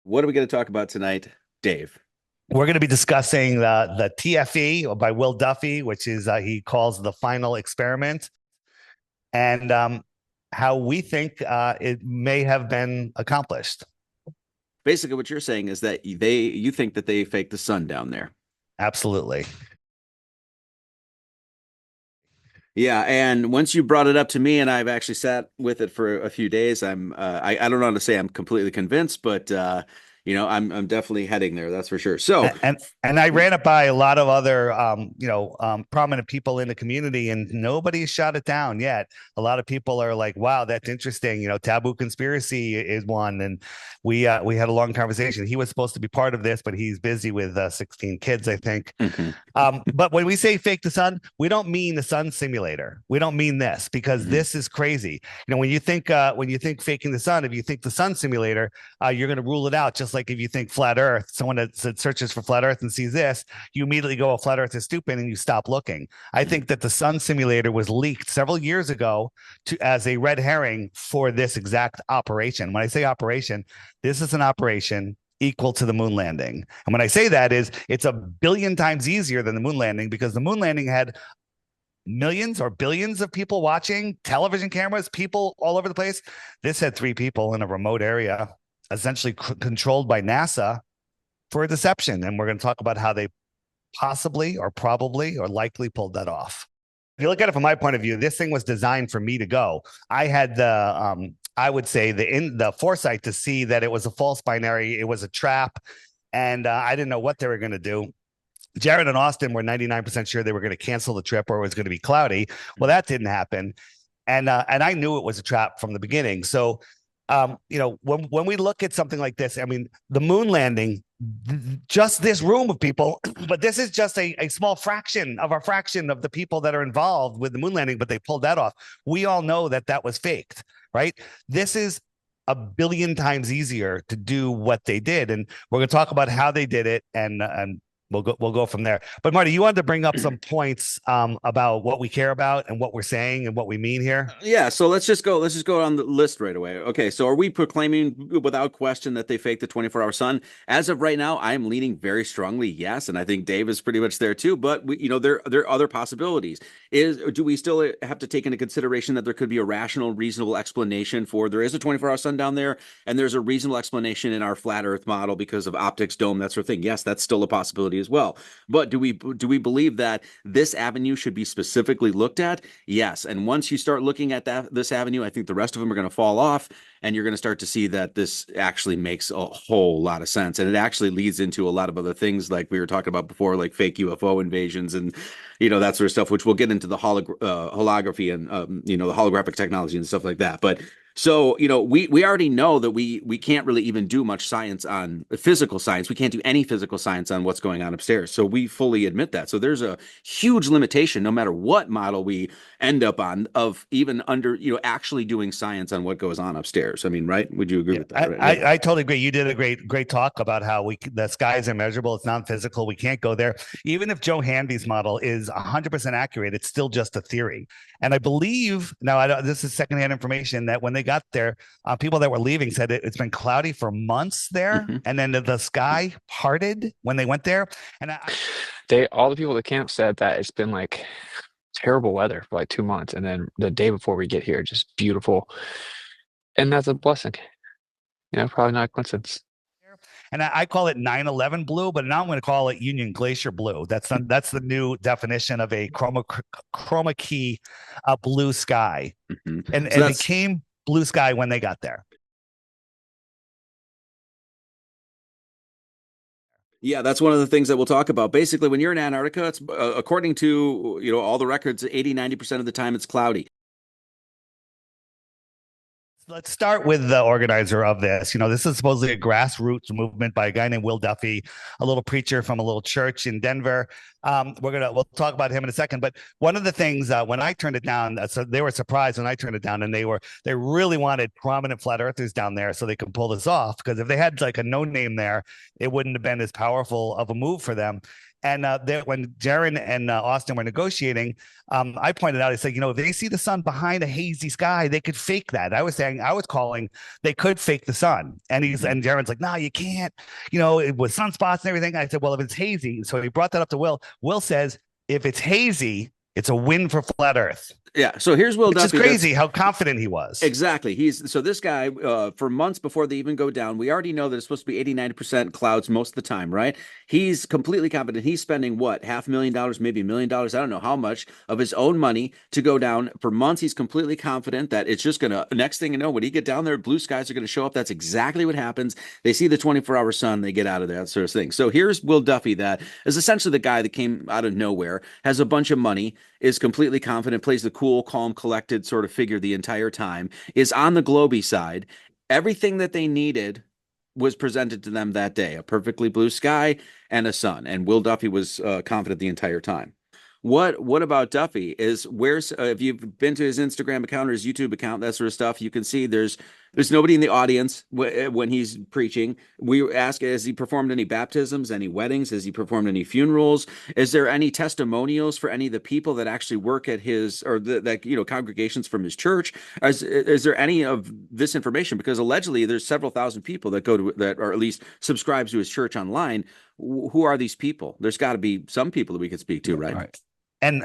What are we going to talk about tonight, Dave? We're going to be discussing the TFE by Will Duffy, which is he calls the final experiment, and how we think it may have been accomplished. Basically, what you're saying is that you think that they faked the sun down there. Absolutely. Yeah, and once you brought it up to me, and I've actually sat with it for a few days, I don't know how to say I'm completely convinced, but I'm definitely heading there. That's for sure. So, And I ran it by a lot of other prominent people in the community, and nobody's shot it down yet. A lot of people are like, "Wow, that's interesting." Taboo conspiracy is one, and we had a long conversation. He was supposed to be part of this, but he's busy with 16 kids, I think. mhm, But when we say fake the sun, we don't mean the sun simulator. We don't mean this because mhm. this is crazy. When you think faking the sun, if you think the sun simulator, you're going to rule it out. Just like if you think flat Earth, someone that searches for flat Earth and sees this, you immediately go, "Oh, flat Earth is stupid," and you stop looking. I think that the sun simulator was leaked several years ago as a red herring for this exact operation. When I say operation, this is an operation equal to the moon landing. And when I say that is it's a billion times easier than the moon landing because the moon landing had millions or billions of people watching, television cameras, people all over the place. This had 3 people in a remote area, essentially controlled by NASA for a deception. And we're going to talk about how they possibly or probably or likely pulled that off. If you look at it from my point of view, this thing was designed for me to go. I had I would say the foresight to see that it was a false binary, it was a trap, and I didn't know what they were going to do. Jared and Austin were 99% sure they were going to cancel the trip or it was going to be cloudy. Well, that didn't happen, and I knew it was a trap from the beginning. So, when we look at something like this, I mean, the moon landing, just this room of people, but this is just a small fraction of the people that are involved with the moon landing, but they pulled that off. We all know that that was faked, right? This is a billion times easier to do what they did. And we're going to talk about how they did it and we'll go from there. But Marty, you wanted to bring up some points about what we care about and what we're saying and what we mean here. Yeah, so let's just go on the list right away. Okay, so are we proclaiming without question that they faked the 24-hour sun? As of right now, I'm leaning very strongly yes, and I think Dave is pretty much there too. But there are other possibilities. Do we still have to take into consideration that there could be a rational, reasonable explanation for there is a 24-hour sun down there, and there's a reasonable explanation in our flat Earth model because of optics, dome, that sort of thing? Yes, that's still a possibility as well. But do we believe that this avenue should be specifically looked at? Yes, and once you start looking at this avenue, I think the rest of them are going to fall off, and you're going to start to see that this actually makes a whole lot of sense, and it actually leads into a lot of other things like we were talking about before, like fake UFO invasions and that sort of stuff, which we'll get into the holography and the holographic technology and stuff like that. But so, we already know that we can't really even do much science on physical science. We can't do any physical science on what's going on upstairs. So we fully admit that. So there's a huge limitation, no matter what model we end up on, of even under, actually doing science on what goes on upstairs. I mean, right? Would you agree with that? Right? I totally agree. You did a great talk about how the sky is immeasurable. It's non-physical. We can't go there. Even if Joe Handy's model is 100% accurate, it's still just a theory. And I believe now, this is secondhand information that when they got there, people that were leaving said it's been cloudy for months there, Mhm. and then the sky parted when they went there. And All the people at the camp said that it's been like terrible weather for like 2 months, and then the day before we get here, just beautiful. And that's a blessing. Probably not a coincidence. I call it 9/11 blue, but now I'm going to call it Union Glacier blue. That's the new definition of a chroma key blue sky, Mhm. and So it became blue sky when they got there. Yeah, that's one of the things that we'll talk about. Basically, when you're in Antarctica, it's according to all the records, 80-90% of the time it's cloudy. Let's start with the organizer of this. This is supposedly a grassroots movement by a guy named Will Duffy, a little preacher from a little church in Denver. We'll talk about him in a second. But one of the things when I turned it down, so they were surprised when I turned it down, and they really wanted prominent flat earthers down there so they could pull this off. Because if they had like a no name there, it wouldn't have been as powerful of a move for them. And when Jaron and Austin were negotiating, I pointed out, I said, if they see the sun behind a hazy sky, they could fake that. I was calling, they could fake the sun. And and Jaron's like, no, you can't, it was sunspots and everything. I said, well, if it's hazy. So he brought that up to Will. Will says, if it's hazy, it's a win for flat Earth. Yeah. So here's Will Duffy. It's crazy how confident he was. Exactly. So this guy, for months before they even go down, we already know that it's supposed to be 80-90% clouds most of the time, right? He's completely confident. He's spending what, $500,000, maybe $1 million. I don't know how much of his own money to go down for months. He's completely confident that it's just going to, next thing you know, when he get down there, blue skies are going to show up. That's exactly what happens. They see the 24-hour sun, they get out of there, that sort of thing. So here's Will Duffy, that is essentially the guy that came out of nowhere, has a bunch of money, is completely confident, plays the cool, calm, collected sort of figure the entire time, is on the Globey side. Everything that they needed was presented to them that day, a perfectly blue sky and a sun. And Will Duffy was confident the entire time. What about Duffy is where's if you've been to his Instagram account or his YouTube account, that sort of stuff, you can see there's nobody in the audience when he's preaching. We ask, has he performed any baptisms, any weddings? Has he performed any funerals? Is there any testimonials for any of the people that actually work at his or congregations from his church? Is there any of this information? Because allegedly there's several thousand people that go to that, or at least subscribe to his church online. Who are these people? There's got to be some people that we could speak to, right? All right. And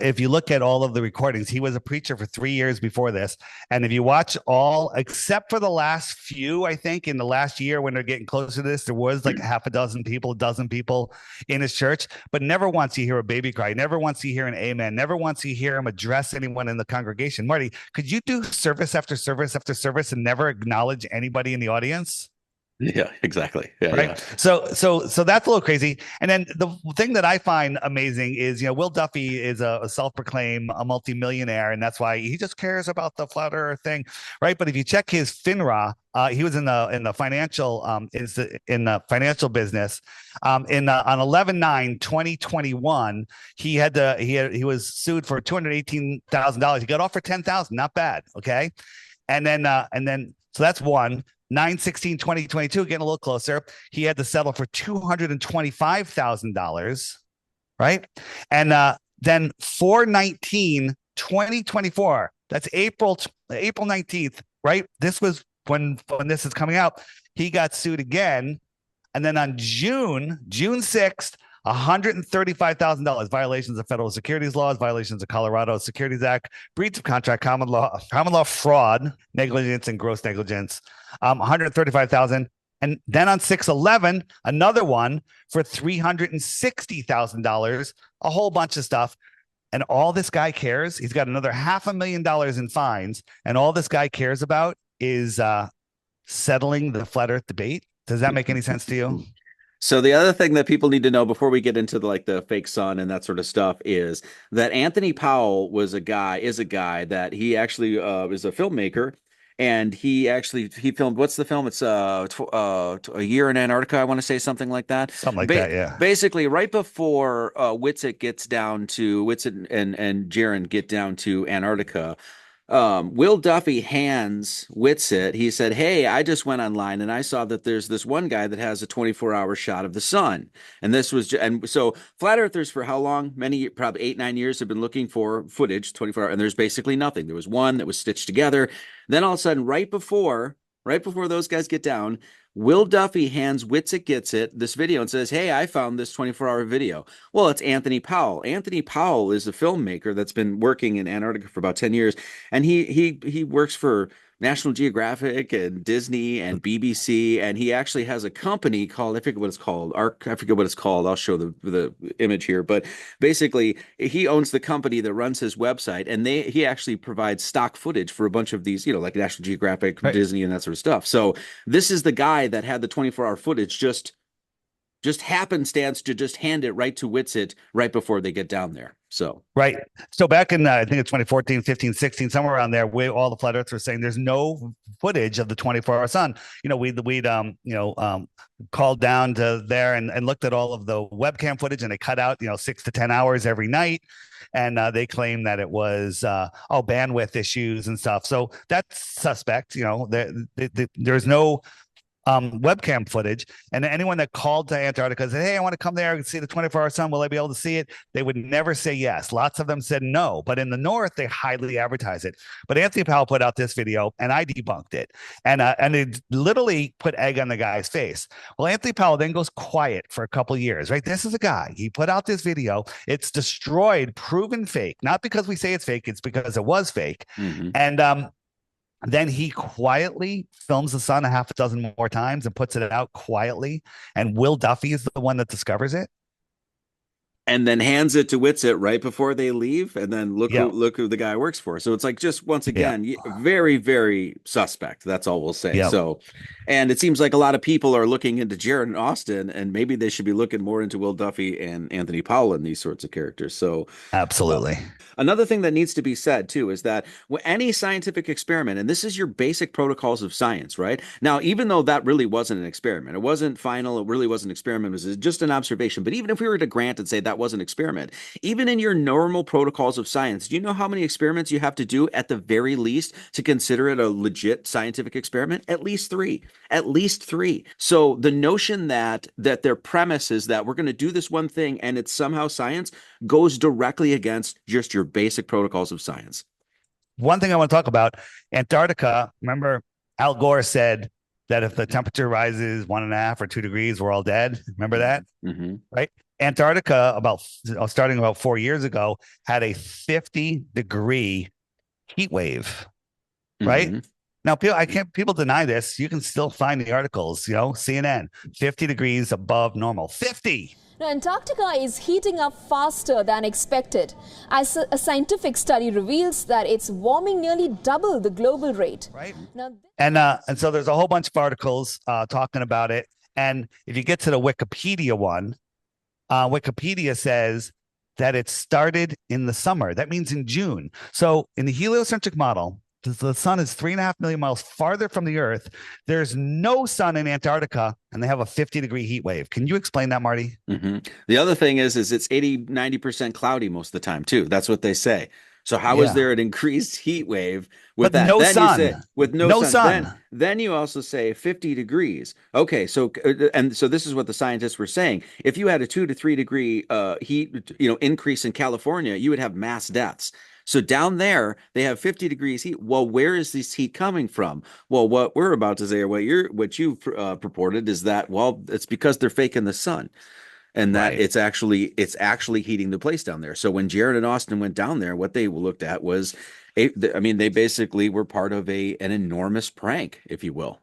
if you look at all of the recordings, he was a preacher for 3 years before this. And if you watch all, except for the last few, I think in the last year when they're getting closer to this, there was like a dozen people in his church. But never once you hear a baby cry. Never once you hear an amen. Never once you hear him address anyone in the congregation. Marty, could you do service after service after service and never acknowledge anybody in the audience? Yeah, exactly. Yeah, right. Yeah. So that's a little crazy. And then the thing that I find amazing is, Will Duffy is a self-proclaimed a multimillionaire, and that's why he just cares about the flat earth thing, right? But if you check his FINRA, he was in the financial in the financial business. On 11/9/2021, he was sued for $218,000. He got off for $10,000, not bad. Okay, and then so that's one. 9/16/2022, getting a little closer. He had to settle for $225,000, right? And then 4/19/2024, that's April 19th, right? This was when this is coming out. He got sued again, and then on June 6th, $135,000, violations of federal securities laws, violations of Colorado Securities Act, breach of contract, common law fraud, negligence, and gross negligence. 135,000. And then on 6/11, another one for $360,000, a whole bunch of stuff. And all this guy cares, he's got another $500,000 in fines, and all this guy cares about is settling the flat earth debate. Does that make any sense to you? So the other thing that people need to know before we get into the fake sun and that sort of stuff is that Anthony Powell is a guy that he actually is a filmmaker, and he filmed, what's the film? It's A Year in Antarctica, I want to say, something like that. Something like that, yeah. Basically, right before Whitsitt and Jaron get down to Antarctica, Will Duffy hands Whitsitt. He said, "Hey, I just went online and I saw that there's this one guy that has a 24-hour shot of the sun." And this was, and so flat earthers for how long? Probably 8-9 years have been looking for footage, 24 hours, and there's basically nothing. There was one that was stitched together. Then all of a sudden, right before those guys get down, Will Duffy hands Whitsitt Gets It this video and says, "Hey, I found this 24-hour video." Well, it's Anthony Powell. Anthony Powell is a filmmaker that's been working in Antarctica for about 10 years, and he works for National Geographic and Disney and BBC, and he actually has a company called, I forget what it's called. I forget what it's called. I'll show the image here, but basically he owns the company that runs his website, and he actually provides stock footage for a bunch of these, like National Geographic, right, Disney, and that sort of stuff. So this is the guy that had the 24-hour footage, just happenstance to just hand it right to Whitsitt right before they get down there. So right. So back in I think it's 2014, 15, 16, somewhere around there, all the flat earthers were saying there's no footage of the 24-hour sun. We'd called down to there and looked at all of the webcam footage, and they cut out 6 to 10 hours every night. And they claim that it was bandwidth issues and stuff. So that's suspect. There's no webcam footage, and anyone that called to Antarctica said, "Hey, I want to come there and see the 24-hour sun. Will I be able to see it?" They would never say yes. Lots of them said no. But in the North, they highly advertise it. But Anthony Powell put out this video, and I debunked it, and it literally put egg on the guy's face. Well, Anthony Powell then goes quiet for a couple years. Right? This is a guy. He put out this video. It's destroyed, proven fake. Not because we say it's fake. It's because it was fake. Mm-hmm. And then he quietly films the sun a half a dozen more times and puts it out quietly. And Will Duffy is the one that discovers it. And then hands it to Witsit right before they leave, and then look who the guy works for. So it's like, just once again, very, very suspect. That's all we'll say. So, and it seems like a lot of people are looking into Jared and Austin, and maybe they should be looking more into Will Duffy and Anthony Powell and these sorts of characters. So absolutely. Another thing that needs to be said too is that any scientific experiment, and this is your basic protocols of science, right? Now, even though that really wasn't an experiment, it wasn't final, it really wasn't an experiment, it was just an observation. But even if we were to grant and say that was an experiment, even in your normal protocols of science, do you know how many experiments you have to do at the very least to consider it a legit scientific experiment? At least three. At least three. So the notion that their premise is that we're going to do this one thing and it's somehow science goes directly against just your basic protocols of science. One thing I want to talk about, Antarctica. Remember, Al Gore said that if the temperature rises 1.5 or 2 degrees, we're all dead. Remember that? Mm-hmm. Right? Antarctica, starting about 4 years ago, had a 50-degree heat wave. Right? Mm-hmm. Now, people deny this. You can still find the articles, CNN, 50 degrees above normal. 50. Now, Antarctica is heating up faster than expected, as a scientific study reveals that it's warming nearly double the global rate. Right. Now, and so there's a whole bunch of articles talking about it. And if you get to the Wikipedia one, Wikipedia says that it started in the summer. That means in June. So in the heliocentric model, the sun is 3.5 million miles farther from the Earth. There's no sun in Antarctica, and they have a 50-degree heat wave. Can you explain that, Marty? Mm-hmm. The other thing is it's 80-90% cloudy most of the time too. That's what they say. So how is there an increased heat wave with that? No then sun. You say, with no sun. Sun. Then you also say 50 degrees. Okay, so this is what the scientists were saying. If you had a 2 to 3 degree heat, increase in California, you would have mass deaths. So down there, they have 50 degrees heat. Well, where is this heat coming from? Well, what we're about to say, or what you purported is that, well, it's because they're faking the sun, and that it's actually heating the place down there. So when Jared and Austin went down there, what they looked at was, they basically were part of an enormous prank, if you will.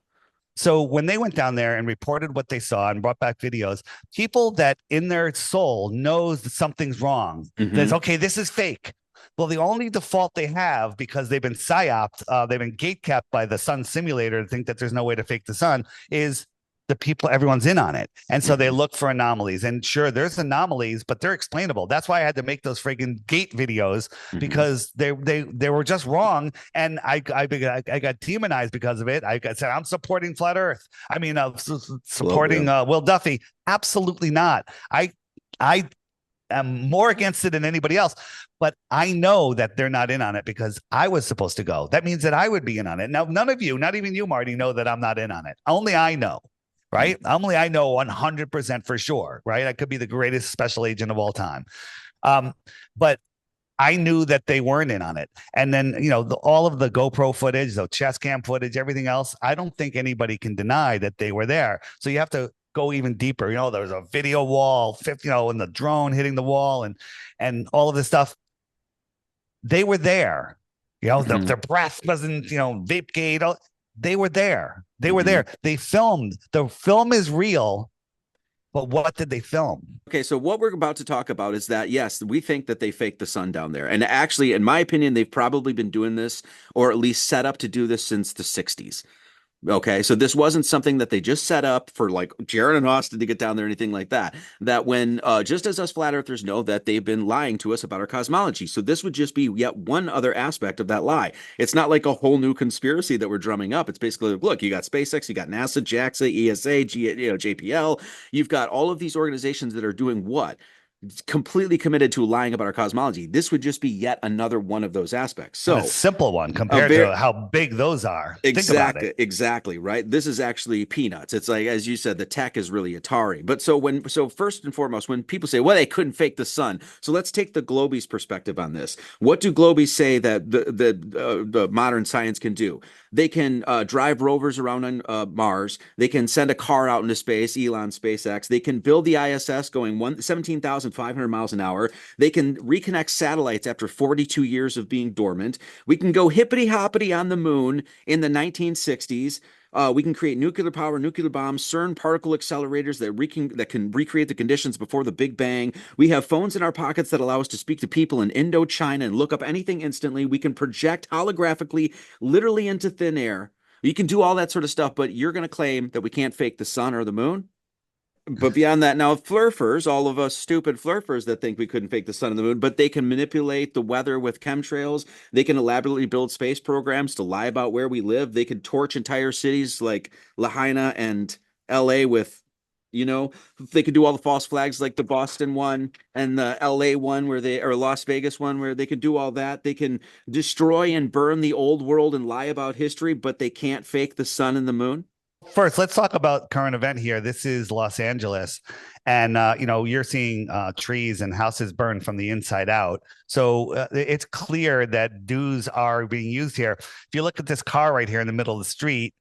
So when they went down there and reported what they saw and brought back videos, people that in their soul knows that something's wrong, says, okay, this is fake. Well, the only default they have, because they've been psyoped, they've been gatekept by the sun simulator to think that there's no way to fake the sun, is the people, everyone's in on it. And so they look for anomalies. And sure, there's anomalies, but they're explainable. That's why I had to make those friggin' gate videos, because they were just wrong. And I got demonized because of it. I said, I'm supporting flat Earth. Supporting Will Duffy. Absolutely not. I am more against it than anybody else, but I know that they're not in on it because I was supposed to go. That means that I would be in on it. Now, none of you, not even you, Marty, know that I'm not in on it. Only I know, right? Only I know 100% for sure, right? I could be the greatest special agent of all time. But I knew that they weren't in on it. And then, all of the GoPro footage, the chest cam footage, everything else, I don't think anybody can deny that they were there. So you have to go even deeper. There was a video wall, and the drone hitting the wall and all of this stuff. They were there. Their breath wasn't, vape gate. They were there. They were there. They filmed. The film is real. But what did they film? Okay, so what we're about to talk about is that, yes, we think that they faked the sun down there. And actually, in my opinion, they've probably been doing this, or at least set up to do this, since the 60s. Okay, so this wasn't something that they just set up for like Jared and Austin to get down there or anything like that. That when, just as us flat earthers know that they've been lying to us about our cosmology. So this would just be yet one other aspect of that lie. It's not like a whole new conspiracy that we're drumming up. It's basically, look, you got SpaceX, you got NASA, JAXA, ESA, JPL. You've got all of these organizations that are doing what? completely committed to lying about our cosmology. This would just be yet another one of those aspects. And So a simple one compared to how big those are. Think about it. Exactly, right? This is actually peanuts. It's like, as you said, the tech is really Atari. But so first and foremost, when people say, well, they couldn't fake the sun. So let's take the Globies perspective on this. What do Globies say that the modern science can do? They can drive rovers around on Mars. They can send a car out into space, Elon SpaceX. They can build the ISS going 17,500 miles an hour. They can reconnect satellites after 42 years of being dormant. We can go hippity hoppity on the moon in the 1960s. We can create nuclear power, nuclear bombs, CERN particle accelerators that can recreate the conditions before the Big Bang. We have phones in our pockets that allow us to speak to people in Indochina and look up anything instantly. We can project holographically, literally into thin air. You can do all that sort of stuff, but you're going to claim that we can't fake the sun or the moon? But beyond that, now flurfers, all of us stupid flurfers that think we couldn't fake the sun and the moon, but they can manipulate the weather with chemtrails. They can elaborately build space programs to lie about where we live. They can torch entire cities like Lahaina and LA with, they could do all the false flags like the Boston one and the LA one or Las Vegas one where they could do all that. They can destroy and burn the old world and lie about history, but they can't fake the sun and the moon. First, let's talk about current event here. This is Los Angeles, and you're seeing trees and houses burned from the inside out. So it's clear that dues are being used here. If you look at this car right here in the middle of the street,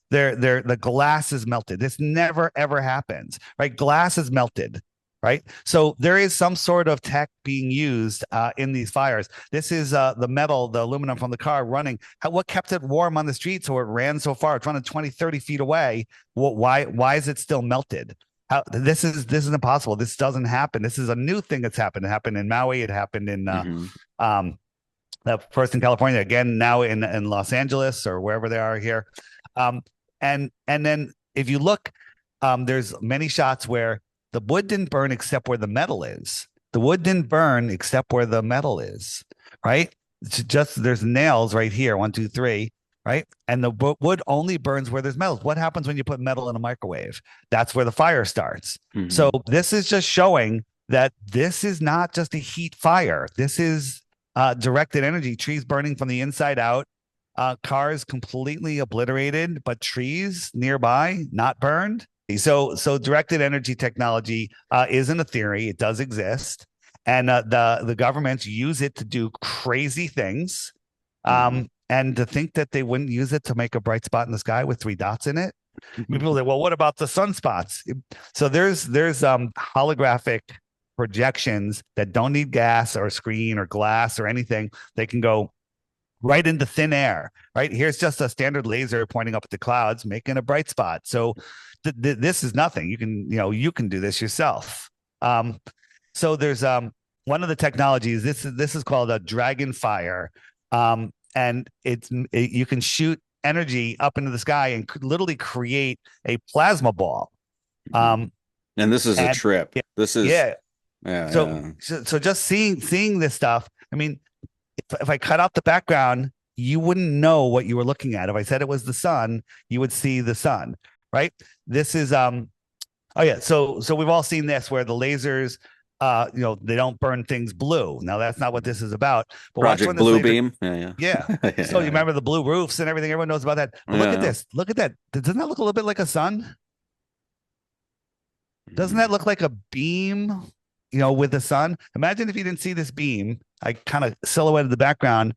the glass is melted. This never ever happens, right? Glass is melted. Right. So there is some sort of tech being used in these fires. This is the metal, the aluminum from the car running. What kept it warm on the street so it ran so far? It's running 20, 30 feet away. Why is it still melted? This is impossible. This doesn't happen. This is a new thing that's happened. It happened in Maui. It happened in first in California, again now in Los Angeles or wherever they are here. And then if you look, there's many shots where the wood didn't burn except where the metal is. The wood didn't burn except where the metal is, right? It's just there's nails right here, 1, 2, 3, right? And the wood only burns where there's metal. What happens when you put metal in a microwave? That's where the fire starts. Mm-hmm. So this is just showing that this is not just a heat fire. This is directed energy, trees burning from the inside out, cars completely obliterated, but trees nearby not burned. So directed energy technology isn't a theory. It does exist. And the governments use it to do crazy things. And to think that they wouldn't use it to make a bright spot in the sky with 3 dots in it. People say, well, what about the sunspots? So there's holographic projections that don't need gas or screen or glass or anything. They can go right into thin air, right? Here's just a standard laser pointing up at the clouds, making a bright spot. So this is nothing. You can do this yourself. So there's one of the technologies. This is called a dragon fire, and you can shoot energy up into the sky and literally create a plasma ball. And this is a trip. This is So just seeing this stuff. I mean, if I cut out the background, you wouldn't know what you were looking at. If I said it was the sun, you would see the sun, right? This is so we've all seen this where the lasers they don't burn things blue. Now that's not what this is about. But Project Blue Beam. Yeah. So you remember the blue roofs and everything. Everyone knows about that. But look at this. Look at that. Doesn't that look a little bit like a sun? Doesn't that look like a beam? With the sun. Imagine if you didn't see this beam. I kind of silhouetted the background.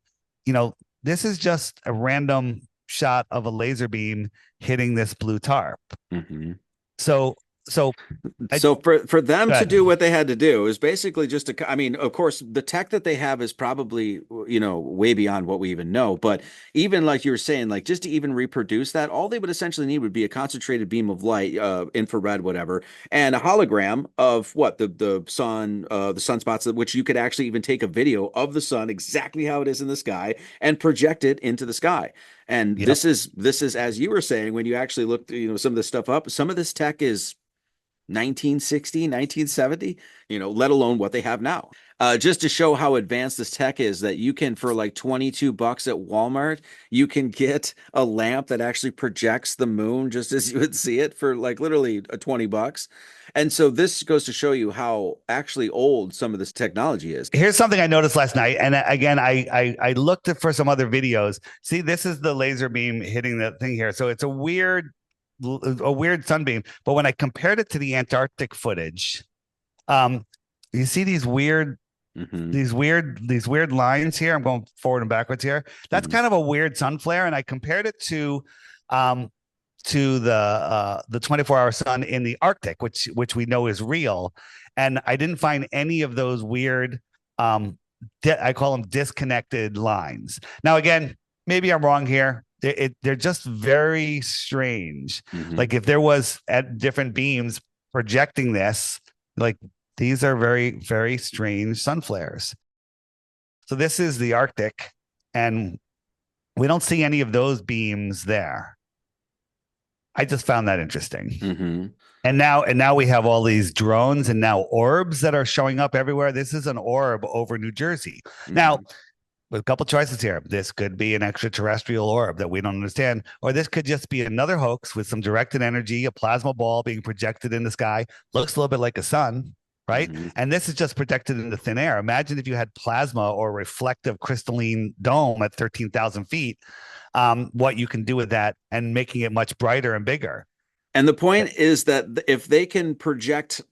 This is just a random shot of a laser beam hitting this blue tarp. Mm-hmm. So for them to do what they had to do is basically just of course, the tech that they have is probably, way beyond what we even know. But even like you were saying, like just to even reproduce that, all they would essentially need would be a concentrated beam of light, infrared, whatever, and a hologram of what the sun, the sunspots, which you could actually even take a video of the sun exactly how it is in the sky and project it into the sky. And this is as you were saying, when you actually looked, some of this stuff up, some of this tech is 1960, 1970, let alone what they have now. Just to show how advanced this tech is, that you can, for like $22 at Walmart, you can get a lamp that actually projects the moon just as you would see it for like literally $20. And so this goes to show you how actually old some of this technology is. Here's something I noticed last night, and again, I looked for some other videos. See, this is the laser beam hitting the thing here, so it's a weird sunbeam. But when I compared it to the Antarctic footage, you see these weird lines here. I'm going forward and backwards here. That's kind of a weird sun flare, and I compared it to the 24-hour sun in the Arctic, which we know is real, and I didn't find any of those weird I call them disconnected lines. Now, again, maybe I'm wrong here. They're just very strange. Like if there was at different beams projecting this, like these are very, very strange sun flares. So this is the Arctic, and we don't see any of those beams there. I just found that interesting. And now we have all these drones and now orbs that are showing up everywhere. This is an orb over New Jersey. Now, with a couple choices here, this could be an extraterrestrial orb that we don't understand, or this could just be another hoax with some directed energy, a plasma ball being projected in the sky. Looks a little bit like a sun, right? And this is just projected into thin air. Imagine if you had plasma or reflective crystalline dome at 13,000 feet, what you can do with that and making it much brighter and bigger. And the point is that if they can project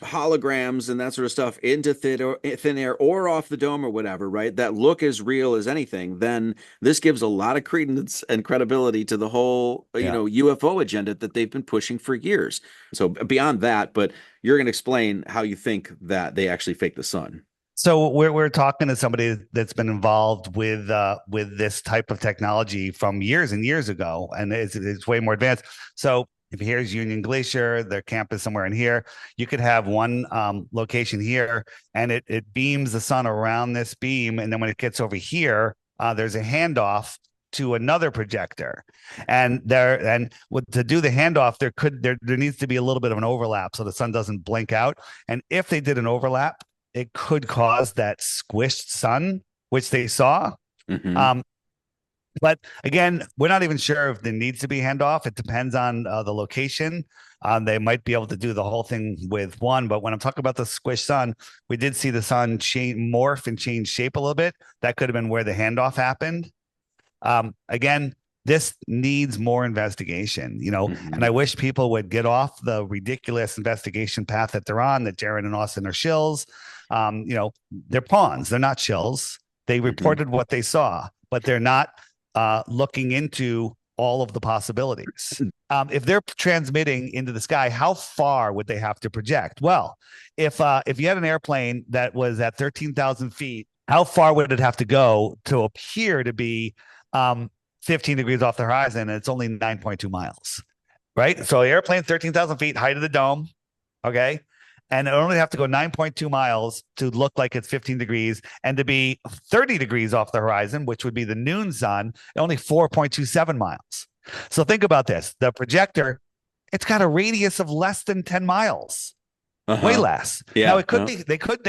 holograms and that sort of stuff into thin air or off the dome or whatever, right, that look as real as anything, then this gives a lot of credence and credibility to the whole, UFO agenda that they've been pushing for years. So beyond that, but you're going to explain how you think that they actually fake the sun. So we're talking to somebody that's been involved with this type of technology from years and years ago, and it's way more advanced. So if here's Union Glacier, their camp is somewhere in here, you could have one location here, and it beams the sun around this beam, and then when it gets over here, there's a handoff to another projector, and to do the handoff, there needs to be a little bit of an overlap so the sun doesn't blink out, and if they did an overlap, it could cause that squished sun, which they saw. But again, we're not even sure if there needs to be handoff. It depends on the location. They might be able to do the whole thing with one. But when I'm talking about the squished sun, we did see the sun morph and change shape a little bit. That could have been where the handoff happened. Again, this needs more investigation, and I wish people would get off the ridiculous investigation path that they're on, that Jared and Austin are shills. They're pawns. They're not shills. They reported what they saw, but they're not looking into all of the possibilities. If they're transmitting into the sky, how far would they have to project? Well, if you had an airplane that was at 13,000 feet, how far would it have to go to appear to be 15 degrees off the horizon, and it's only 9.2 miles, right? So the airplane, 13,000 feet, height of the dome, okay? And it only have to go 9.2 miles to look like it's 15 degrees, and to be 30 degrees off the horizon, which would be the noon sun, only 4.27 miles. So think about this. The projector, it's got a radius of less than 10 miles, way less. Yeah, now, it could be, they could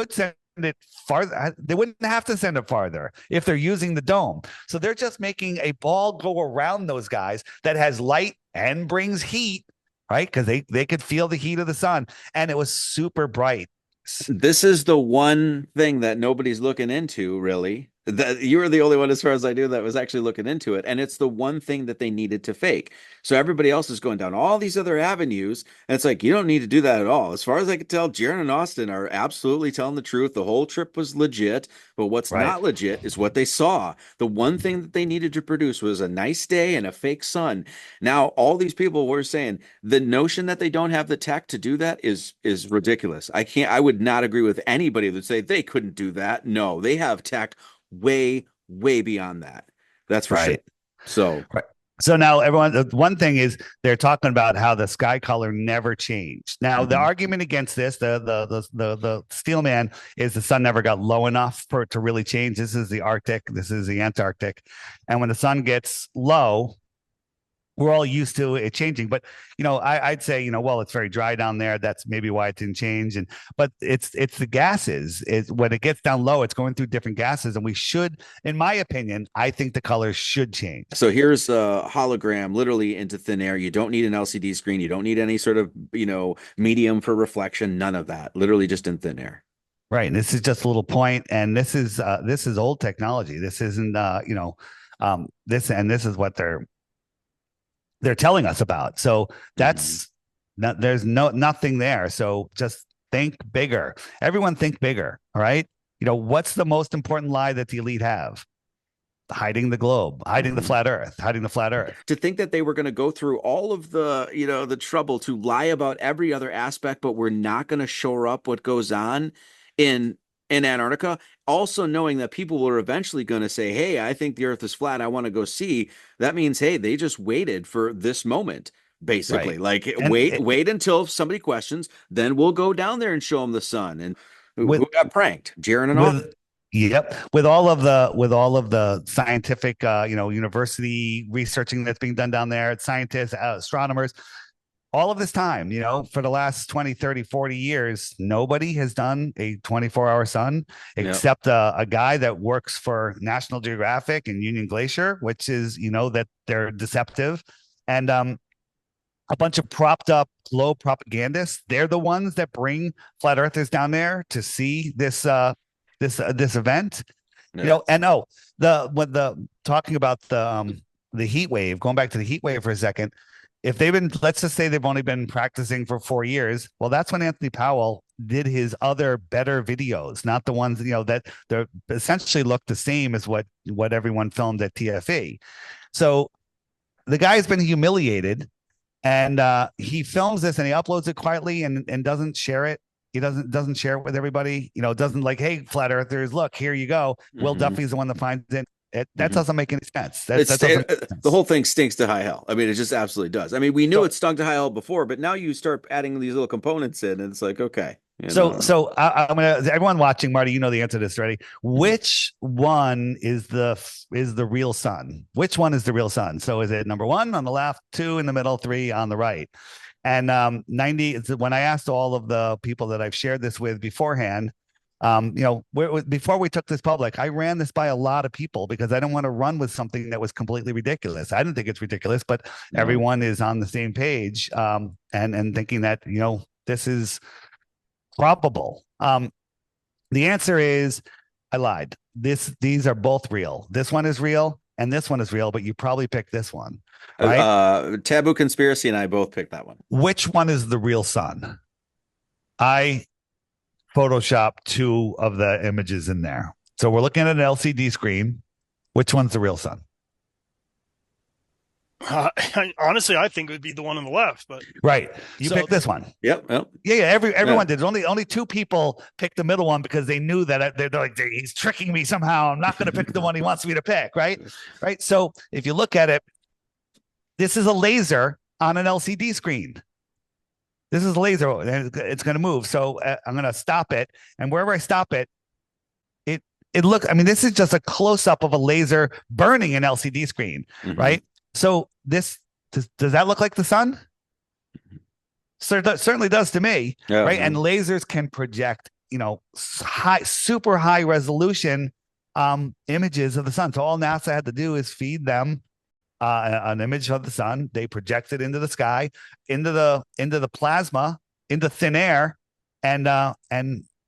send it farther. They wouldn't have to send it farther if they're using the dome. So they're just making a ball go around those guys that has light and brings heat, right? Because they could feel the heat of the sun, and it was super bright. This is the one thing that nobody's looking into, really. You were the only one, as far as I knew, that was actually looking into it. And it's the one thing that they needed to fake. So everybody else is going down all these other avenues. And it's like, you don't need to do that at all. As far as I can tell, Jaron and Austin are absolutely telling the truth. The whole trip was legit. But what's not legit is what they saw. The one thing that they needed to produce was a nice day and a fake sun. Now, all these people were saying the notion that they don't have the tech to do that is ridiculous. I would not agree with anybody that say they couldn't do that. No, they have tech way beyond that. That's for sure. So now everyone, one thing is they're talking about how the sky color never changed. Now the argument against this, the steel man, is the sun never got low enough for it to really change. This is the Arctic, this is the Antarctic, and when the sun gets low, we're all used to it changing. But I'd say, well, it's very dry down there. That's maybe why it didn't change. But it's the gases. When it gets down low, it's going through different gases, and we should, in my opinion, I think the colors should change. So here's a hologram literally into thin air. You don't need an LCD screen. You don't need any sort of medium for reflection. None of that. Literally just in thin air. Right. And this is just a little point, and this is old technology. This isn't this is what they're telling us about. So that's there's nothing there. So just think bigger. Everyone think bigger. All right. What's the most important lie that the elite have? Hiding the globe, hiding the flat earth, hiding the flat earth. To think that they were going to go through all of the, the trouble to lie about every other aspect, but we're not going to shore up what goes on in Antarctica, also knowing that people were eventually going to say, hey, I think the earth is flat, I want to go see. That means, hey, they just waited for this moment, basically. Right. Like, wait until somebody questions, then we'll go down there and show them the sun. And who got pranked? Jaron and all. Yep. With all of the scientific, university researching that's being done down there, scientists, astronomers, all of this time, for the last 20, 30, 40 years, nobody has done a 24-hour sun except a guy that works for National Geographic and Union Glacier, which is, that they're deceptive. And a bunch of propped up globe propagandists. They're the ones that bring flat earthers down there to see this event. Talking about the heat wave, going back to the heat wave for a second. If let's just say they've only been practicing for 4 years, well, that's when Anthony Powell did his other better videos, not the ones, that they're essentially look the same as what everyone filmed at TFE. So the guy's been humiliated, and he films this and he uploads it quietly and doesn't share it. He doesn't share it with everybody, doesn't like, hey, flat earthers, look, here you go. Will Duffy's the one that finds it. That doesn't make any sense. The whole thing stinks to high hell. I mean, it just absolutely does. I mean, we knew it stunk to high hell before, but now you start adding these little components in, and it's like, okay. So I'm gonna, everyone watching, Marty, you know the answer to this already. Which one is the real sun? Which one is the real sun? So is it number 1 on the left, 2 in the middle, 3 on the right? And 90. When I asked all of the people that I've shared this with beforehand. Before we took this public, I ran this by a lot of people because I didn't want to run with something that was completely ridiculous. I didn't think it's ridiculous, but everyone is on the same page and thinking that, this is probable. The answer is I lied. These are both real. This one is real and this one is real, but you probably picked this one. Right? Taboo Conspiracy and I both picked that one. Which one is the real sun? I Photoshop 2 of the images in there. So we're looking at an LCD screen. Which one's the real sun? Honestly, I think it would be the one on the left, but right. You picked this one. Yep. Yeah. Everyone did. Only 2 people picked the middle one because they knew that they're like, he's tricking me somehow. I'm not going to pick the one he wants me to pick. Right. So if you look at it, this is a laser on an LCD screen. This is a laser, and it's going to move. So I'm going to stop it. And wherever I stop it, this is just a close up of a laser burning an LCD screen, right? So does that look like the sun? Certainly does to me, right? And lasers can project, super high resolution images of the sun. So all NASA had to do is feed them an image of the sun. They project it into the sky, into the plasma, into thin air, and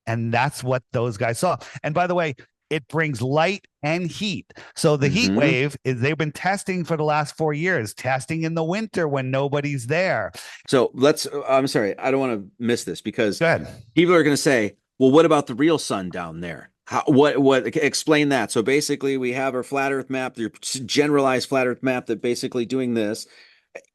that's what those guys saw. And by the way, it brings light and heat. So the heat wave they've been testing for the last 4 years, testing in the winter when nobody's there. So I'm sorry, I don't want to miss this because people are going to say, well, what about the real sun down there? What explain that? So basically we have our flat earth map, your generalized flat earth map that basically doing this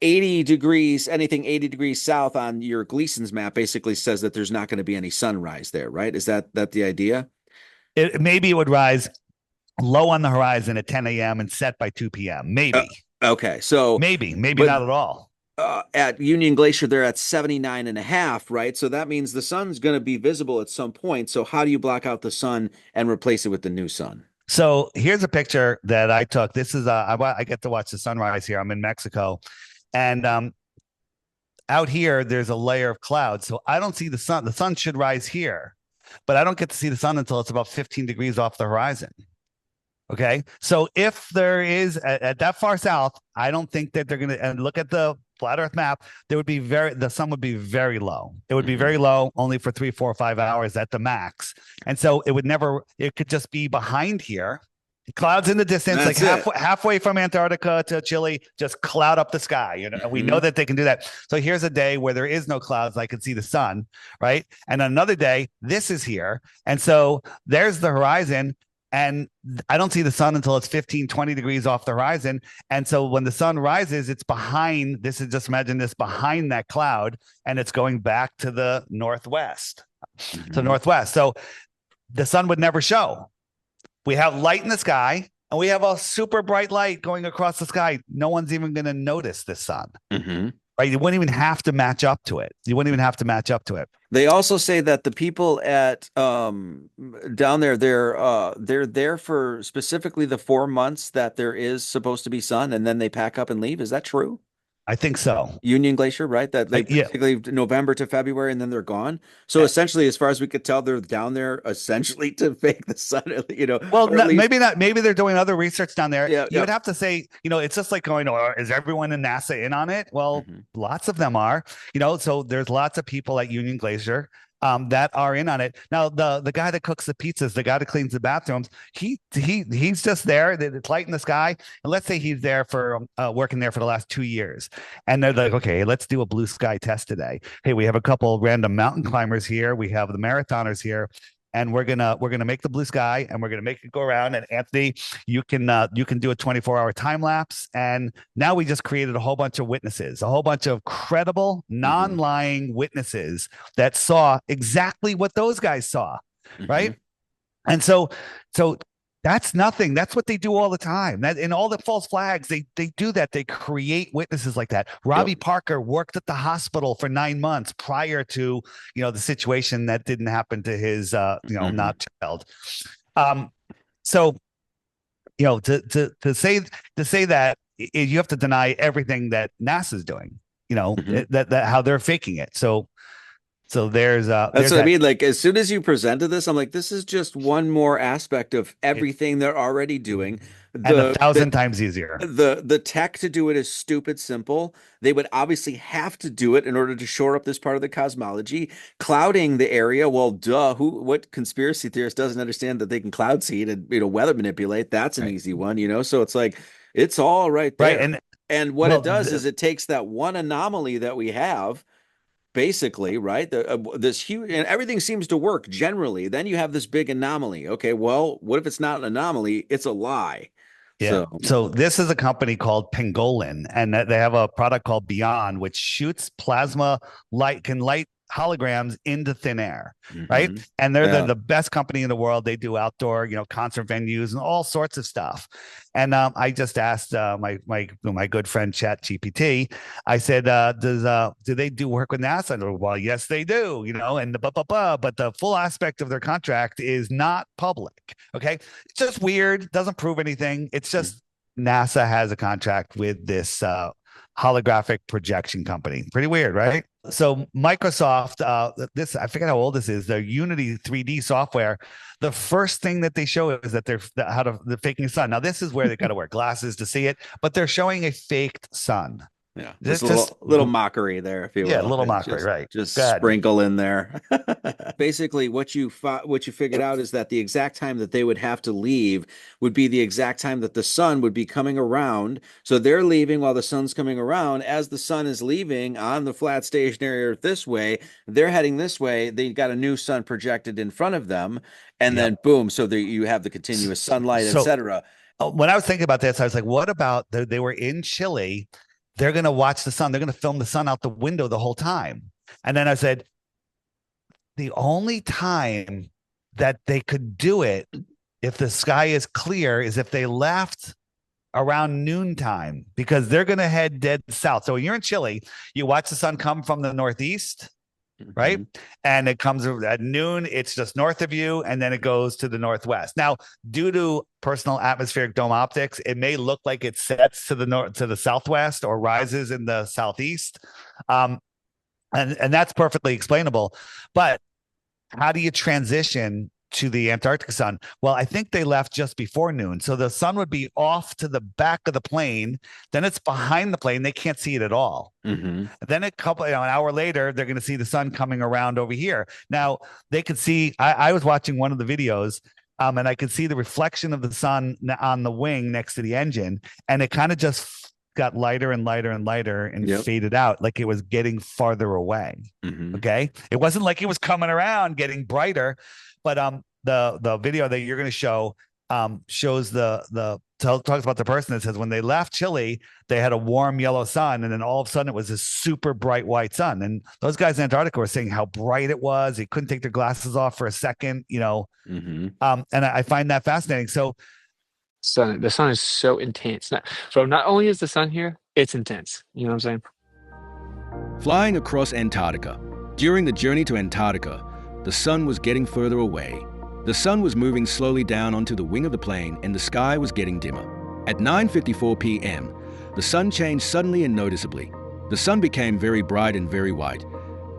80 degrees, anything 80 degrees south on your Gleason's map basically says that there's not going to be any sunrise there, right? Is that the idea? Maybe it would rise low on the horizon at 10 a.m. and set by 2 p.m. Maybe. Okay. So maybe not at all. At Union Glacier, they're at 79.5, right? So that means the sun's going to be visible at some point. So how do you block out the sun and replace it with the new sun? So here's a picture that I took. This is I get to watch the sunrise here. I'm in Mexico, And out here, there's a layer of clouds. So I don't see the sun. The sun should rise here, but I don't get to see the sun until it's about 15 degrees off the horizon. Okay. So if there is at that far south, I don't think that they're going to, and look at the flat earth map, the sun would be very low. It would be very low only for 3, 4, 5 hours at the max. And so it could just be behind here. Clouds in the distance, That's like halfway from Antarctica to Chile, just cloud up the sky. You know, we know that they can do that. So here's a day where there is no clouds. I can see the sun, right? And another day, this is here. And so there's the horizon. And I don't see the sun until it's 15, 20 degrees off the horizon. And so when the sun rises, it's behind, just imagine this behind that cloud, and it's going back to the northwest, So the sun would never show. We have light in the sky, and we have a super bright light going across the sky. No one's even going to notice the sun. Right? You wouldn't even have to match up to it. They also say that the people at down there, they're there for specifically the 4 months that there is supposed to be sun, and then they pack up and leave. Is that true? I think so. Union Glacier, right? That they basically November to February, and then they're gone. So essentially, as far as we could tell, they're down there essentially to fake the sun. You know, well, maybe not. Maybe they're doing other research down there. You would have to say, it's just like going, is everyone in NASA in on it? Well, lots of them are. So there's lots of people at Union Glacier that are in on it. Now, the guy that cooks the pizzas, the guy that cleans the bathrooms, he's just there. It's light in the sky. And let's say he's there for working there for the last 2 years. And they're like, okay, let's do a blue sky test today. Hey, we have a couple random mountain climbers here. We have the marathoners here. And we're gonna make the blue sky, and we're gonna make it go around. And Anthony, you can do a 24-hour time lapse. And now we just created a whole bunch of witnesses, a whole bunch of credible, non-lying witnesses that saw exactly what those guys saw, right? And so that's nothing. That's what they do all the time. That in all the false flags, they do that. They create witnesses like that. Robbie Parker worked at the hospital for 9 months prior to the situation that didn't happen to his not child. So to say that you have to deny everything that NASA's doing. That how they're faking it. So there's that's what I mean. Like, as soon as you presented this, I'm like, this is just one more aspect of everything they're already doing. And 1,000 times easier. The tech to do it is stupid simple. They would obviously have to do it in order to shore up this part of the cosmology. Clouding the area, well, duh. What conspiracy theorist doesn't understand that they can cloud seed and weather manipulate? That's an easy one, So it's like it's all right there. Right. And what it does is it takes that one anomaly that we have. Basically, right? This huge, and everything seems to work generally. Then you have this big anomaly. Okay, well, what if it's not an anomaly? It's a lie. Yeah. So this is a company called Pangolin, and they have a product called Beyond, which shoots plasma light holograms into thin air, right? And they're the best company in the world. They do outdoor, concert venues and all sorts of stuff. And I just asked my good friend ChatGPT. I said, do they do work with NASA? And well, yes, they do. And but the full aspect of their contract is not public. Okay, it's just weird. Doesn't prove anything. It's just NASA has a contract with this holographic projection company. Pretty weird, right? So Microsoft, I forget how old this is, their Unity 3D software, the first thing that they show is that they're faking a sun. Now, this is where they got to wear glasses to see it, but they're showing a faked sun. Yeah, just a little mockery there, if you will. Yeah, a little mockery, right? Just sprinkle in there. Basically, what you figured out is that the exact time that they would have to leave would be the exact time that the sun would be coming around. So they're leaving while the sun's coming around. As the sun is leaving on the flat stationary Earth this way, they're heading this way. They got a new sun projected in front of them, and then boom. So you have the continuous sunlight, etc. When I was thinking about this, I was like, what about they were in Chile? They're going to watch the sun. They're going to film the sun out the window the whole time. And then I said, the only time that they could do it, if the sky is clear, is if they left around noontime, because they're going to head dead south. So when you're in Chile, you watch the sun come from the northeast, right? And it comes at noon, it's just north of you, and then it goes to the northwest. Now, due to personal atmospheric dome optics, it may look like it sets to the north, to the southwest, or rises in the southeast. And that's perfectly explainable. But how do you transition to the Antarctic sun? Well, I think they left just before noon. So the sun would be off to the back of the plane. Then it's behind the plane. They can't see it at all. Then an hour later, they're going to see the sun coming around over here. Now they could see, I was watching one of the videos, and I could see the reflection of the sun on the wing next to the engine. And it kind of just got lighter and lighter and lighter and faded out, like it was getting farther away. Okay. It wasn't like it was coming around getting brighter, but the video that you're going to show shows talks about the person that says when they left Chile, they had a warm yellow sun, and then all of a sudden it was a super bright white sun. And those guys in Antarctica were saying how bright it was. They couldn't take their glasses off for a second, and I find that fascinating. So the sun is so intense. So not only is the sun here, it's intense. You know what I'm saying? Flying across Antarctica. During the journey to Antarctica, the sun was getting further away. The sun was moving slowly down onto the wing of the plane, and the sky was getting dimmer. At 9:54 p.m., the sun changed suddenly and noticeably. The sun became very bright and very white,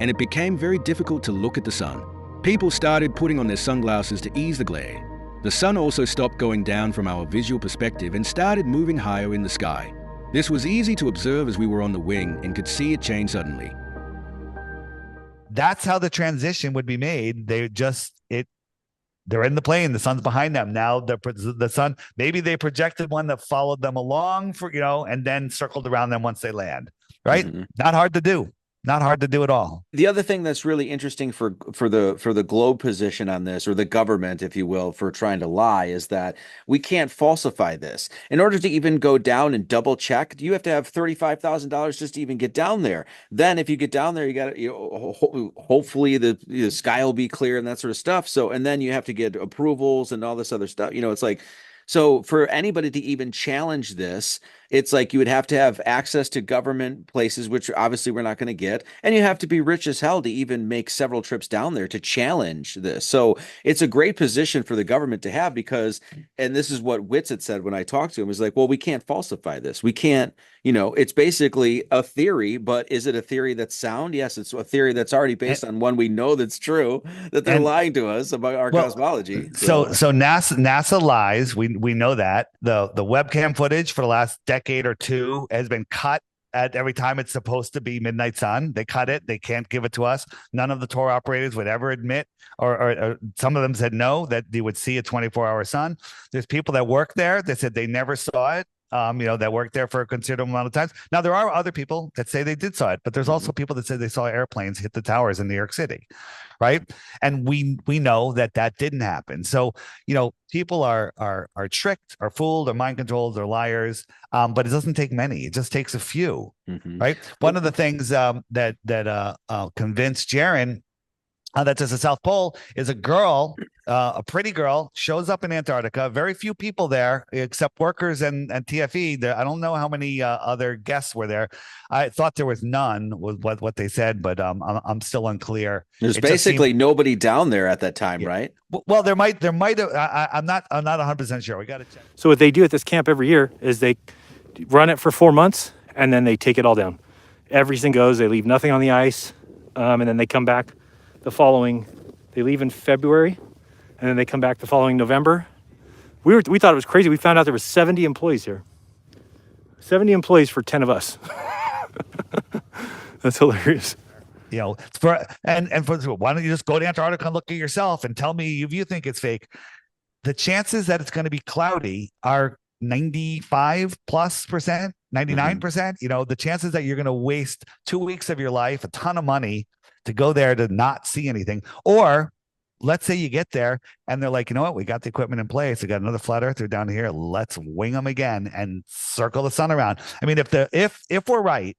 and it became very difficult to look at the sun. People started putting on their sunglasses to ease the glare. The sun also stopped going down from our visual perspective and started moving higher in the sky. This was easy to observe as we were on the wing and could see it change suddenly. That's how the transition would be made. They're in the plane, the sun's behind them. Now the sun, maybe they projected one that followed them along and then circled around them once they land, right? Not hard to do. Not hard to do at all. The other thing that's really interesting for the globe position on this, or the government, if you will, for trying to lie, is that we can't falsify this. In order to even go down and double check, you have to have $35,000 just to even get down there. Then if you get down there, you got to, hopefully the sky will be clear and that sort of stuff. So, and then you have to get approvals and all this other stuff. It's like, so for anybody to even challenge this, it's like you would have to have access to government places, which obviously we're not going to get. And you have to be rich as hell to even make several trips down there to challenge this. So it's a great position for the government to have because, and this is what Witz had said when I talked to him, is like, well, we can't falsify this. We can't, it's basically a theory, but is it a theory that's sound? Yes, it's a theory that's already based on one we know that's true, that they're lying to us about our cosmology. So NASA lies. We know that. The webcam footage for the last decade or two has been cut at every time it's supposed to be midnight sun. They cut it. They can't give it to us. None of the tour operators would ever admit, or some of them said no, that they would see a 24-hour sun. There's people that work there that said they never saw it. That worked there for a considerable amount of time. Now, there are other people that say they did saw it, but there's also people that say they saw airplanes hit the towers in New York City, right? And we know that didn't happen. So, people are tricked, are fooled, are mind controlled, are liars. But it doesn't take many. It just takes a few, right? One of the things that convinced Jaron that's at the South Pole is a girl, a pretty girl, shows up in Antarctica. Very few people there except workers and TFE. I don't know how many other guests were there. I thought there was none, was what they said, but I'm still unclear. There's basically nobody down there at that time, right? Well, there might have. I'm not 100% sure. We got to check. So what they do at this camp every year is they run it for 4 months and then they take it all down. Everything goes. They leave nothing on the ice, and then they come back. They leave in February, and then they come back the following November. We thought it was crazy. We found out there was 70 employees here. 70 employees for 10 of us. That's hilarious. Why don't you just go to Antarctica and look at yourself and tell me if you think it's fake? The chances that it's going to be cloudy are 95+%, 99%. The chances that you're going to waste 2 weeks of your life, a ton of money, to go there to not see anything. Or let's say you get there and they're like, you know what, we got the equipment in place. We got another flat earther down here. Let's wing them again and circle the sun around. I mean, if we're right,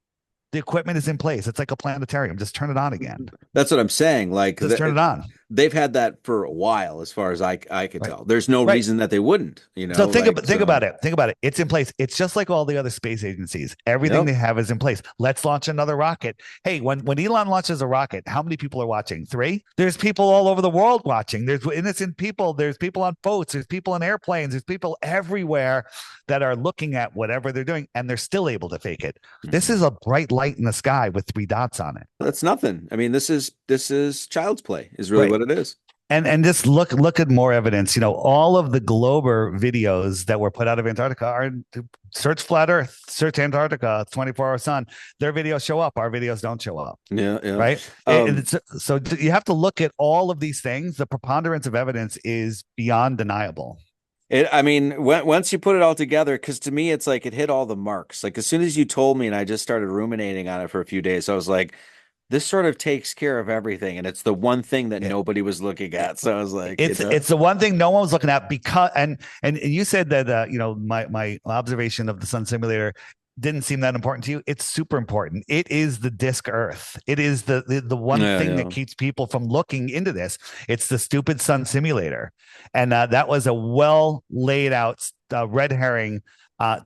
the equipment is in place. It's like a planetarium. Just turn it on again. That's what I'm saying. Like, just turn it on. they've had that for a while, as far as I can Right. tell. There's no Right. reason that they wouldn't, you know. So think like, about think about it. Think about it. It's in place. It's just like all the other space agencies. Everything Yep. they have is in place. Let's launch another rocket. Hey, when Elon launches a rocket, how many people are watching? 3? There's people all over the world watching. There's innocent people. There's people on boats. There's people in airplanes. There's people everywhere that are looking at whatever they're doing, and they're still able to fake it. This is a bright light in the sky with 3 dots on it. That's nothing. I mean, this is child's play, is really Right. what it is. And just look at more evidence. You know, all of the Glober videos that were put out of Antarctica are search flat Earth, search Antarctica, 24-hour sun. Their videos show up. Our videos don't show up. Yeah, yeah. Right. So you have to look at all of these things. The preponderance of evidence is beyond deniable. I mean, once you put it all together, because to me, it's like it hit all the marks. Like as soon as you told me, and I just started ruminating on it for a few days, I was like, this sort of takes care of everything, and it's the one thing that nobody was looking at. So I was like, it's the one thing no one was looking at, because and you said that you know, my observation of the sun simulator didn't seem that important to you. It's super important. It is the disk Earth. It is the one thing that keeps people from looking into this. It's the stupid sun simulator, and that was a well laid out red herring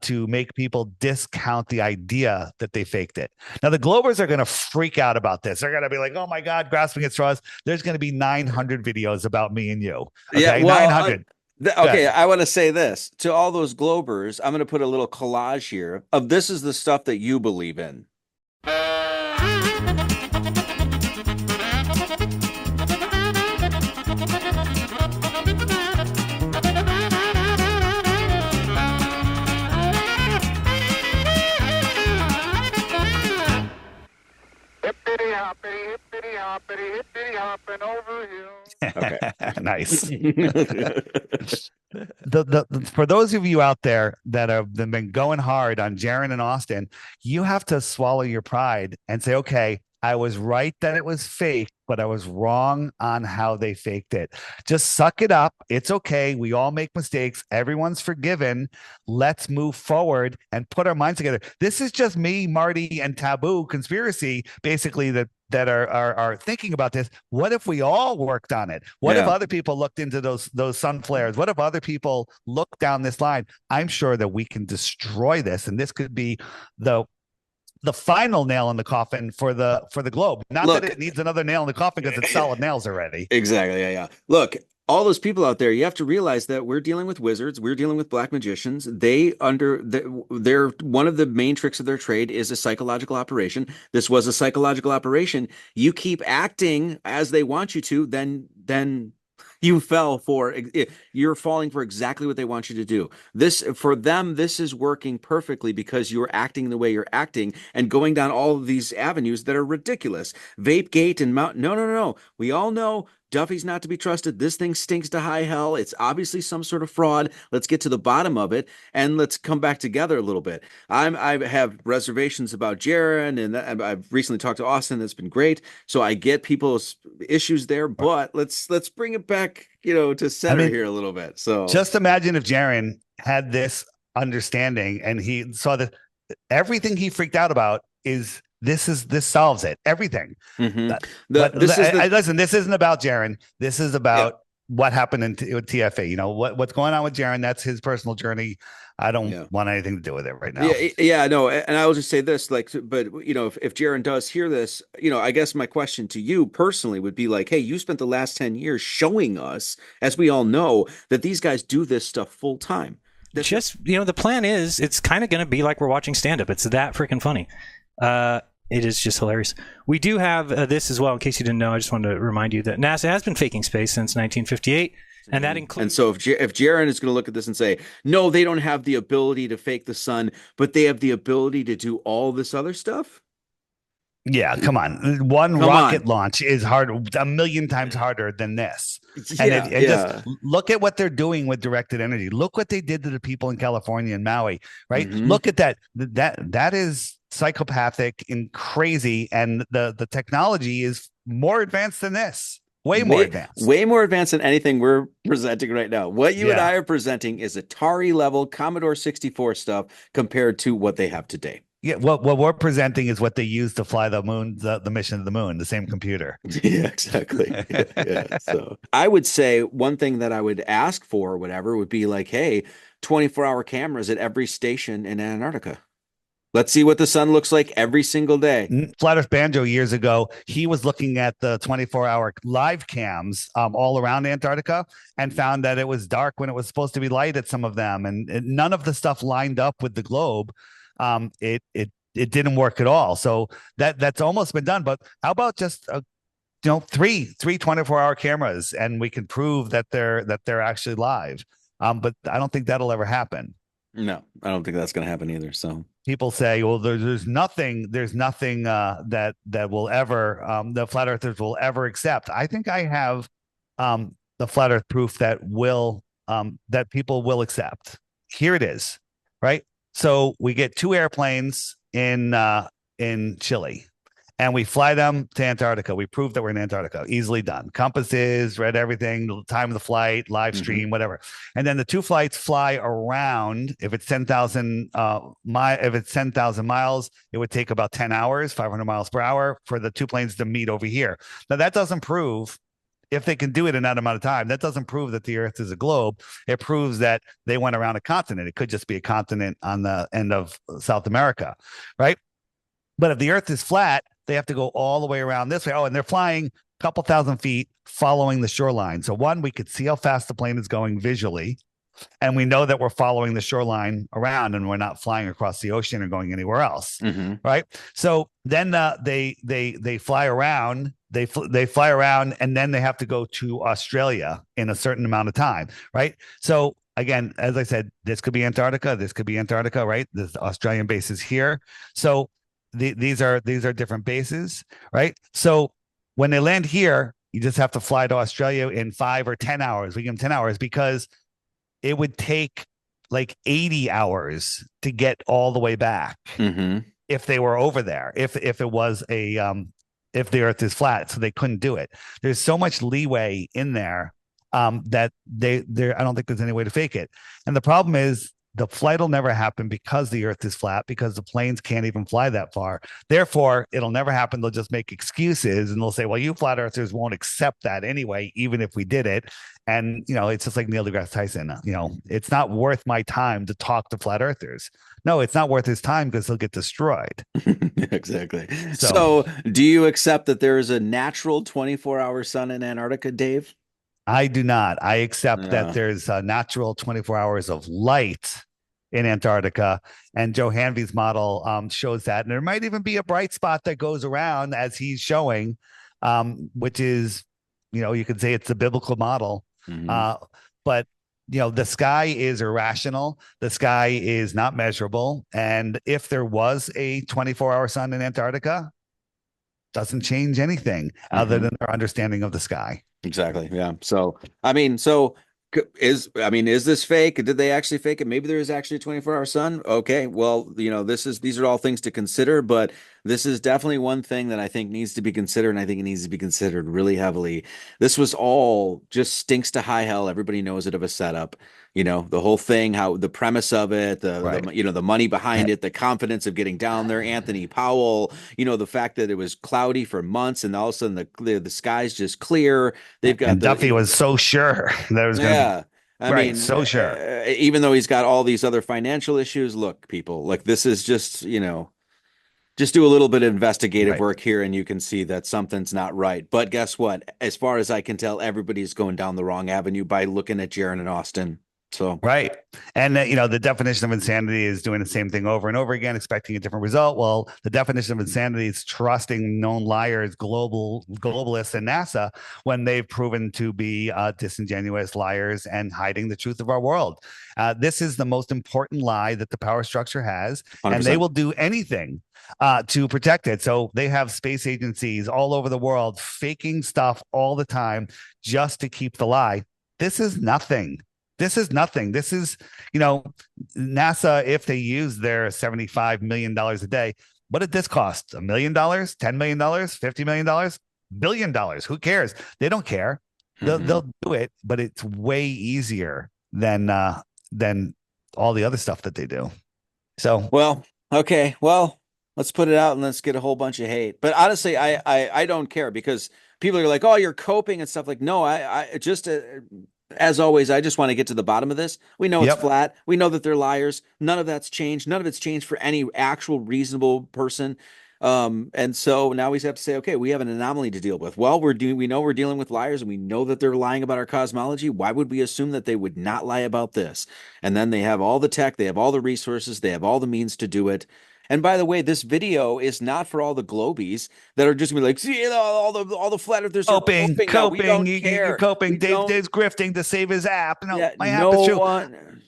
to make people discount the idea that they faked it. Now, the Globers are going to freak out about this. They're going to be like, oh my God, grasping at straws. There's going to be 900 videos about me and you. Okay? Yeah, well, 900. Okay, I want to say this to all those Globers. I'm going to put a little collage here of this is the stuff that you believe in. Hippity hoppity, hippity hoppity, hippity hopping over hills. Okay. Nice. The for those of you out there that have been going hard on Jaron and Austin, you have to swallow your pride and say, okay, I was right that it was fake, but I was wrong on how they faked it. Just suck it up. It's okay. We all make mistakes. Everyone's forgiven. Let's move forward and put our minds together. This is just me, Marty, and Taboo Conspiracy, basically, that are thinking about this. What if we all worked on it? What if other people looked into those sun flares? What if other people look down this line? I'm sure that we can destroy this, and this could be the final nail in the coffin for the globe. Not that it needs another nail in the coffin because it's solid nails already. Exactly. Yeah. Look, all those people out there, you have to realize that we're dealing with wizards. We're dealing with black magicians. They're one of the main tricks of their trade is a psychological operation. This was a psychological operation. You keep acting as they want you to, then you're falling for exactly what they want you to do. For them, this is working perfectly because you're acting the way you're acting and going down all of these avenues that are ridiculous. Vapegate and no. We all know Duffy's not to be trusted. This thing stinks to high hell. It's obviously some sort of fraud. Let's get to the bottom of it and let's come back together a little bit. I have reservations about Jaron, and I've recently talked to Austin. That's been great. So I get people's issues there, but let's bring it back, to center here a little bit. So just imagine if Jaron had this understanding and he saw that everything he freaked out about is. This solves it. Everything. Mm-hmm. Listen, this isn't about Jaron. This is about what happened in TFA. What's going on with Jaron. That's his personal journey. I don't want anything to do with it right now. No. And I will just say this, but if Jaron does hear this, I guess my question to you personally would be like, hey, you spent the last 10 years showing us, as we all know, that these guys do this stuff full time. The plan is it's kind of going to be like we're watching stand up. It's that freaking funny. It is just hilarious. We do have this as well. In case you didn't know, I just wanted to remind you that NASA has been faking space since 1958, and that includes. And so, if Jaron is going to look at this and say, "No, they don't have the ability to fake the sun, but they have the ability to do all this other stuff." Yeah, come on. One rocket launch is hard, a million times harder than this. Just look at what they're doing with directed energy. Look what they did to the people in California and Maui, right? Mm-hmm. Look at that. That is psychopathic and crazy, and the technology is more advanced than this. Way more advanced than anything we're presenting right now. What you and I are presenting is Atari level Commodore 64 stuff compared to what they have today. Yeah, what we're presenting is what they use to fly the moon, the mission to the moon, the same computer. Yeah, exactly. Yeah. So I would say one thing that I would ask for or whatever would be like, hey, 24-hour cameras at every station in Antarctica. Let's see what the sun looks like every single day. Flat Earth Banjo years ago, he was looking at the 24-hour live cams all around Antarctica and found that it was dark when it was supposed to be light at some of them, and none of the stuff lined up with the globe. It didn't work at all. So that's almost been done. But how about just three 24-hour cameras, and we can prove that they're actually live. But I don't think that'll ever happen. No, I don't think that's going to happen either. So people say, well, there's nothing that will ever the flat earthers will ever accept. I think I have the flat earth proof that people will accept. Here it is, right? So we get 2 airplanes in Chile, and we fly them to Antarctica. We prove that we're in Antarctica. Easily done. Compasses, read everything, the time of the flight, live stream, whatever. And then the 2 flights fly around. If it's 10,000 miles, it would take about 10 hours, 500 miles per hour, for the 2 planes to meet over here. Now that doesn't prove, if they can do it in that amount of time, that doesn't prove that the Earth is a globe. It proves that they went around a continent. It could just be a continent on the end of South America, right? But if the Earth is flat, they have to go all the way around this way. Oh, and they're flying a couple thousand feet following the shoreline. So one, we could see how fast the plane is going visually, and we know that we're following the shoreline around, and we're not flying across the ocean or going anywhere else, right? So then they fly around. They fly around, and then they have to go to Australia in a certain amount of time, right? So again, as I said, this could be Antarctica. This could be Antarctica, right? The Australian base is here. So these are different bases, right? So when they land here, you just have to fly to Australia in 5 or 10 hours. We give them 10 hours because it would take like 80 hours to get all the way back if they were over there. If it was if the Earth is flat, so they couldn't do it. There's so much leeway in there that I don't think there's any way to fake it. And the problem is, the flight will never happen because the Earth is flat, because the planes can't even fly that far. Therefore, it'll never happen. They'll just make excuses, and they'll say, well, you flat earthers won't accept that anyway, even if we did it. And, it's just like Neil deGrasse Tyson, it's not worth my time to talk to flat earthers. No, it's not worth his time because he'll get destroyed. Exactly. So do you accept that there is a natural 24-hour sun in Antarctica, Dave? I do not. I accept that there's a natural 24 hours of light in Antarctica, and Joe Hanvey's model shows that. And there might even be a bright spot that goes around, as he's showing, which is, you could say it's the biblical model. But, the sky is irrational. The sky is not measurable. And if there was a 24-hour sun in Antarctica, doesn't change anything other than our understanding of the sky. Exactly. Yeah. So, is this fake? Did they actually fake it? Maybe there is actually a 24-hour sun. Okay. Well, these are all things to consider, but this is definitely one thing that I think needs to be considered. And I think it needs to be considered really heavily. This was all just stinks to high hell. Everybody knows it, of a setup. The whole thing, how the premise of it, the money behind it, the confidence of getting down there, Anthony Powell, the fact that it was cloudy for months and all of a sudden the sky's just clear. They've got Duffy was so sure that was going to be so sure. Even though he's got all these other financial issues, look, people, like, this is just, just do a little bit of investigative work here and you can see that something's not right. But guess what? As far as I can tell, everybody's going down the wrong avenue by looking at Jaron and Austin. So right. And the definition of insanity is doing the same thing over and over again, expecting a different result. Well, the definition of insanity is trusting known liars, globalists, and NASA when they've proven to be disingenuous liars and hiding the truth of our world. This is the most important lie that the power structure has, 100%. And they will do anything to protect it. So they have space agencies all over the world faking stuff all the time just to keep the lie. This is nothing. This is nothing. This is, NASA, if they use their $75 million a day, what did this cost? $1 million, $10 million, $50 million, $1 billion. Who cares? They don't care. They'll do it, but it's way easier than all the other stuff that they do. So, well, Okay, well, let's put it out and let's get a whole bunch of hate. But honestly, I don't care because people are like, "Oh, you're coping and stuff." Like, no, I just as always, I just want to get to the bottom of this. We know it's Yep. flat. We know that they're liars. None of that's changed. None of it's changed for any actual reasonable person. And so now we have to say, okay, we have an anomaly to deal with. Well, we know we're dealing with liars and we know that they're lying about our cosmology. Why would we assume that they would not lie about this? And then they have all the tech, they have all the resources, they have all the means to do it. And by the way, this video is not for all the globies that are just gonna be like, see, all the flat earthers are Coping. No, we don't You're care. coping. We Dave's don't- grifting to save his app. No, yeah, my app is true.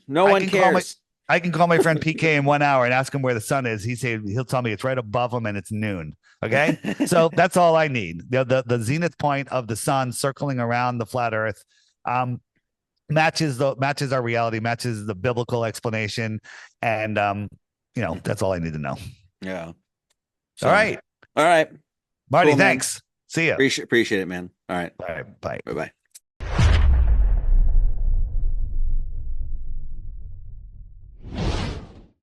no I one can call cares. I can call my friend PK in 1 hour and ask him where the sun is. He'll tell me it's right above him and it's noon. Okay, so that's all I need. The zenith point of the sun circling around the flat Earth matches our reality, matches the biblical explanation, and that's all I need to know. Yeah. All right, All right. Marty. Cool, man. Thanks. See ya. Appreciate it, man. All right. All right. Bye. Bye-bye.